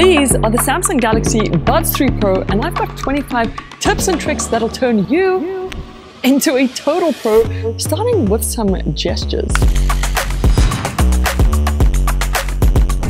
These are the Samsung Galaxy Buds 3 Pro, and I've got 25 tips and tricks that'll turn you into a total pro, starting with some gestures.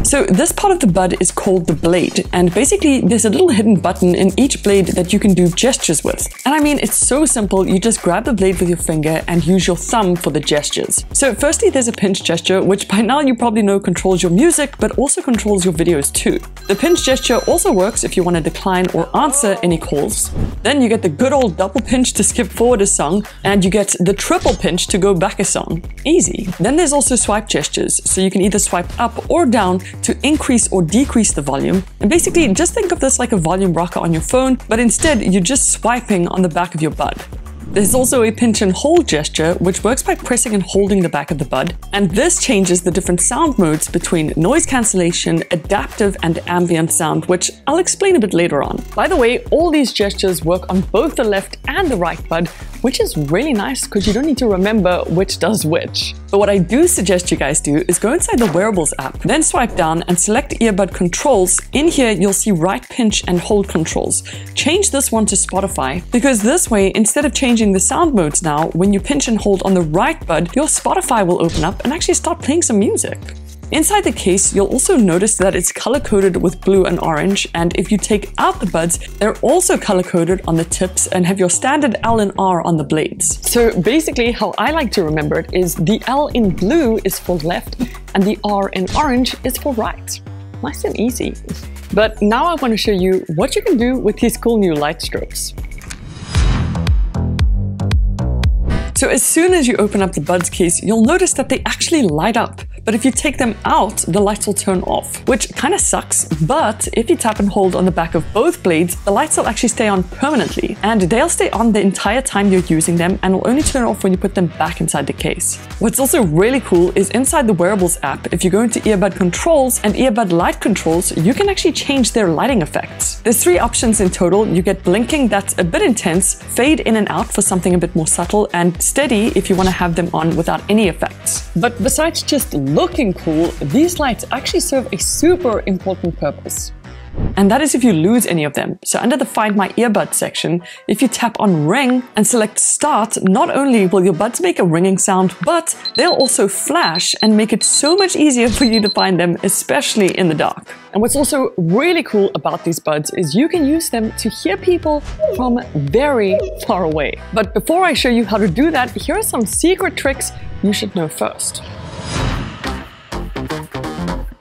So this part of the bud is called the blade, and basically there's a little hidden button in each blade that you can do gestures with. And I mean, it's so simple. You just grab the blade with your finger and use your thumb for the gestures. So firstly, there's a pinch gesture, which by now you probably know controls your music, but also controls your videos too. The pinch gesture also works if you want to decline or answer any calls. Then you get the good old double pinch to skip forward a song, and you get the triple pinch to go back a song. Easy. Then there's also swipe gestures, so you can either swipe up or down to increase or decrease the volume. And basically, just think of this like a volume rocker on your phone, but instead you're just swiping on the back of your bud. There's also a pinch and hold gesture, which works by pressing and holding the back of the bud. And this changes the different sound modes between noise cancellation, adaptive, and ambient sound, which I'll explain a bit later on. By the way, all these gestures work on both the left and the right bud, which is really nice because you don't need to remember which does which. But what I do suggest you guys do is go inside the Wearables app, then swipe down and select earbud controls. In here, you'll see right pinch and hold controls. Change this one to Spotify, because this way, instead of changing the sound modes now, when you pinch and hold on the right bud, your Spotify will open up and actually start playing some music. Inside the case, you'll also notice that it's color-coded with blue and orange, and if you take out the buds, they're also color-coded on the tips and have your standard L and R on the blades. So basically, how I like to remember it is the L in blue is for left, and the R in orange is for right. Nice and easy. But now I want to show you what you can do with these cool new light strobes. So as soon as you open up the buds case, you'll notice that they actually light up. But if you take them out, the lights will turn off, which kind of sucks. But if you tap and hold on the back of both blades, the lights will actually stay on permanently, and they'll stay on the entire time you're using them and will only turn off when you put them back inside the case. What's also really cool is inside the Wearables app, if you go into earbud controls and earbud light controls, you can actually change their lighting effects. There's 3 options in total. You get blinking, that's a bit intense, fade in and out for something a bit more subtle, and steady if you want to have them on without any effects. But besides just looking cool, these lights actually serve a super important purpose. And that is if you lose any of them. So under the Find My Earbud section, if you tap on Ring and select Start, not only will your buds make a ringing sound, but they'll also flash and make it so much easier for you to find them, especially in the dark. And what's also really cool about these buds is you can use them to hear people from very far away. But before I show you how to do that, here are some secret tricks you should know first.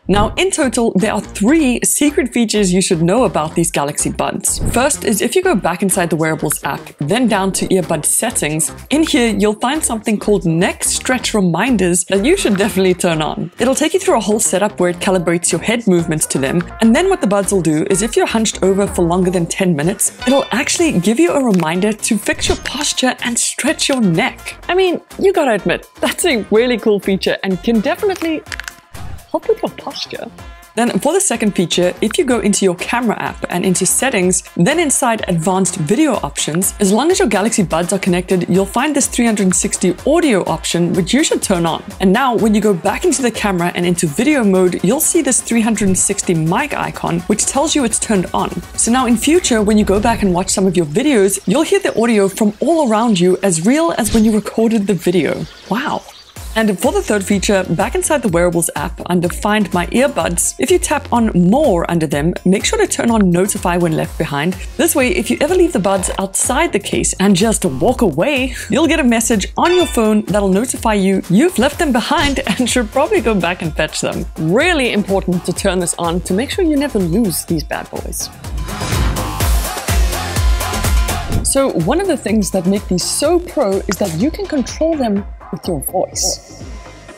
Now, in total, there are 3 secret features you should know about these Galaxy Buds. First is if you go back inside the Wearables app, then down to earbud settings, in here you'll find something called neck stretch reminders that you should definitely turn on. It'll take you through a whole setup where it calibrates your head movements to them, and then what the buds will do is if you're hunched over for longer than 10 minutes, it'll actually give you a reminder to fix your posture and stretch your neck. I mean, you gotta admit, that's a really cool feature and can definitely help with your posture. Then for the second feature, if you go into your camera app and into settings, then inside advanced video options, as long as your Galaxy Buds are connected, you'll find this 360 audio option, which you should turn on. And now when you go back into the camera and into video mode, you'll see this 360 mic icon, which tells you it's turned on. So now in future, when you go back and watch some of your videos, you'll hear the audio from all around you as real as when you recorded the video. Wow. And for the third feature, back inside the Wearables app under Find My Earbuds, if you tap on More under them, make sure to turn on Notify when left behind. This way, if you ever leave the buds outside the case and just walk away, you'll get a message on your phone that'll notify you you've left them behind and should probably go back and fetch them. Really important to turn this on to make sure you never lose these bad boys. So one of the things that make these so pro is that you can control them with your voice.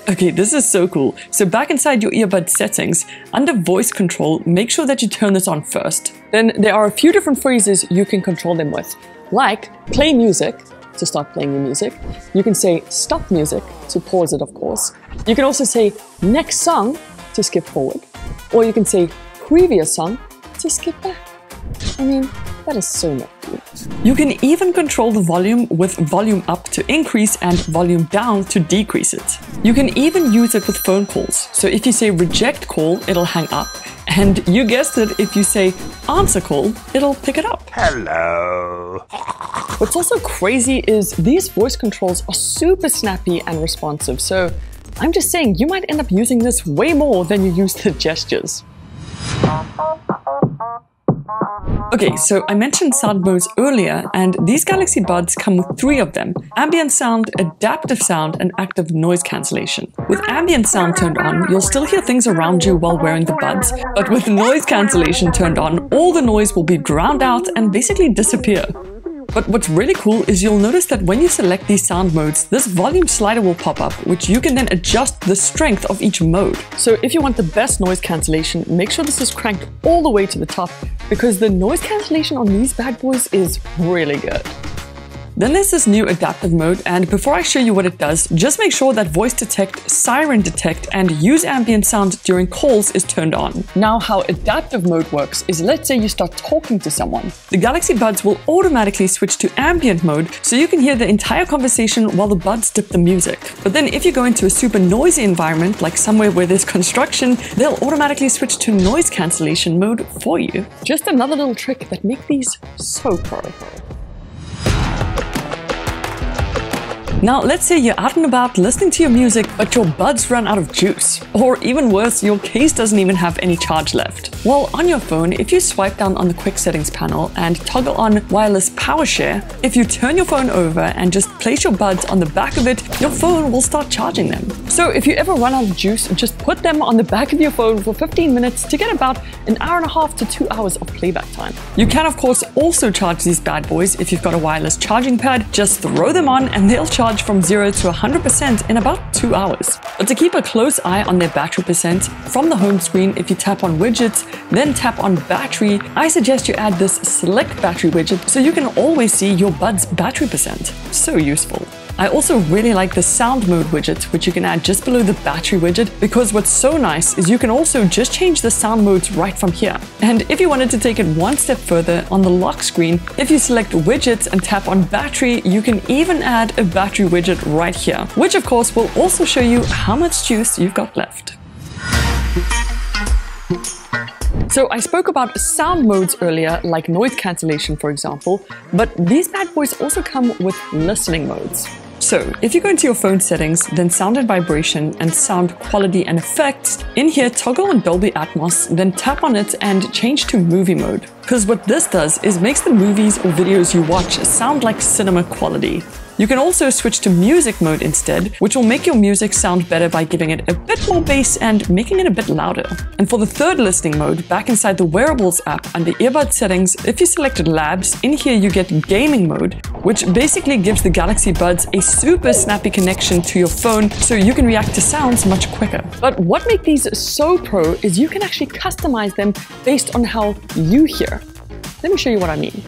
Okay, this is so cool. So back inside your earbud settings, under voice control, make sure that you turn this on first. Then there are a few different phrases you can control them with, like play music to start playing your music. You can say stop music to pause it, of course. You can also say next song to skip forward. Or you can say previous song to skip back. I mean, that is so nifty. You can even control the volume with volume up to increase and volume down to decrease it. You can even use it with phone calls. So if you say reject call, it'll hang up. And you guessed it, if you say answer call, it'll pick it up. Hello. What's also crazy is these voice controls are super snappy and responsive, so I'm just saying you might end up using this way more than you use the gestures. Okay, so I mentioned sound modes earlier, and these Galaxy Buds come with 3 of them: ambient sound, adaptive sound, and active noise cancellation. With ambient sound turned on, you'll still hear things around you while wearing the buds, but with noise cancellation turned on, all the noise will be drowned out and basically disappear. But what's really cool is you'll notice that when you select these sound modes, this volume slider will pop up, which you can then adjust the strength of each mode. So if you want the best noise cancellation, make sure this is cranked all the way to the top, because the noise cancellation on these bad boys is really good. Then there's this new adaptive mode, and before I show you what it does, just make sure that voice detect, siren detect, and use ambient sound during calls is turned on. Now, how adaptive mode works is, let's say you start talking to someone. The Galaxy Buds will automatically switch to ambient mode, so you can hear the entire conversation while the buds dip the music. But then if you go into a super noisy environment, like somewhere where there's construction, they'll automatically switch to noise cancellation mode for you. Just another little trick that makes these so pro. Now, let's say you're out and about listening to your music, but your buds run out of juice. Or even worse, your case doesn't even have any charge left. Well, on your phone, if you swipe down on the quick settings panel and toggle on wireless power share, if you turn your phone over and just place your buds on the back of it, your phone will start charging them. So if you ever run out of juice, just put them on the back of your phone for 15 minutes to get about an hour and a half to 2 hours of playback time. You can, of course, also charge these bad boys if you've got a wireless charging pad. Just throw them on and they'll charge from 0 to 100% in about 2 hours. But to keep a close eye on their battery percent, from the home screen, if you tap on widgets, then tap on battery, I suggest you add this select battery widget so you can always see your bud's battery percent. So useful. I also really like the sound mode widget, which you can add just below the battery widget, because what's so nice is you can also just change the sound modes right from here. And if you wanted to take it one step further, on the lock screen, if you select widgets and tap on battery, you can even add a battery widget right here, which of course will also show you how much juice you've got left. So I spoke about sound modes earlier, like noise cancellation, for example, but these bad boys also come with listening modes. So if you go into your phone settings, then sound and vibration and sound quality and effects, in here toggle on Dolby Atmos, then tap on it and change to movie mode. Because what this does is makes the movies or videos you watch sound like cinema quality. You can also switch to music mode instead, which will make your music sound better by giving it a bit more bass and making it a bit louder. And for the third listening mode, back inside the Wearables app under earbud settings, if you selected Labs, in here you get gaming mode, which basically gives the Galaxy Buds a super snappy connection to your phone so you can react to sounds much quicker. But what makes these so pro is you can actually customize them based on how you hear. Let me show you what I mean.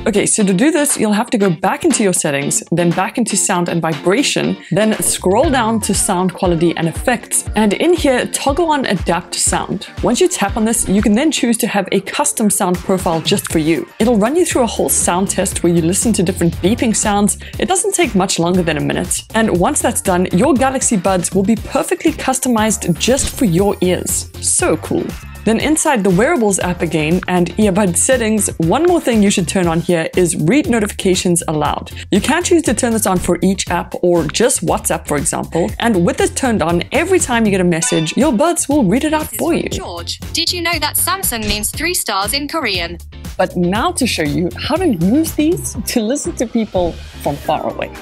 Okay, so to do this, you'll have to go back into your settings, then back into sound and vibration, then scroll down to sound quality and effects, and in here, toggle on adapt sound. Once you tap on this, you can then choose to have a custom sound profile just for you. It'll run you through a whole sound test where you listen to different beeping sounds. It doesn't take much longer than a minute. And once that's done, your Galaxy Buds will be perfectly customized just for your ears. So cool. Then inside the Wearables app again and earbud settings, one more thing you should turn on here is read notifications aloud. You can choose to turn this on for each app or just WhatsApp, for example. And with this turned on, every time you get a message, your buds will read it out for you. George, did you know that Samsung means 3 stars in Korean? But now to show you how to use these to listen to people from far away.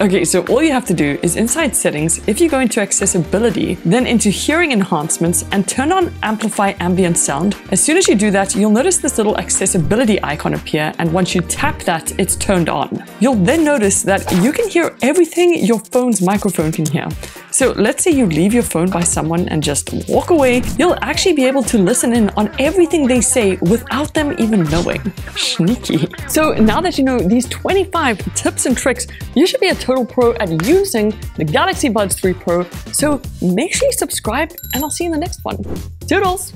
Okay, so all you have to do is inside settings, if you go into accessibility, then into hearing enhancements and turn on amplify ambient sound. As soon as you do that, you'll notice this little accessibility icon appear, and once you tap that, it's turned on. You'll then notice that you can hear everything your phone's microphone can hear. So let's say you leave your phone by someone and just walk away, you'll actually be able to listen in on everything they say without them even knowing. Sneaky. So now that you know these 25 tips and tricks, you should be a total pro at using the Galaxy Buds 3 Pro. So make sure you subscribe and I'll see you in the next one. Toodles!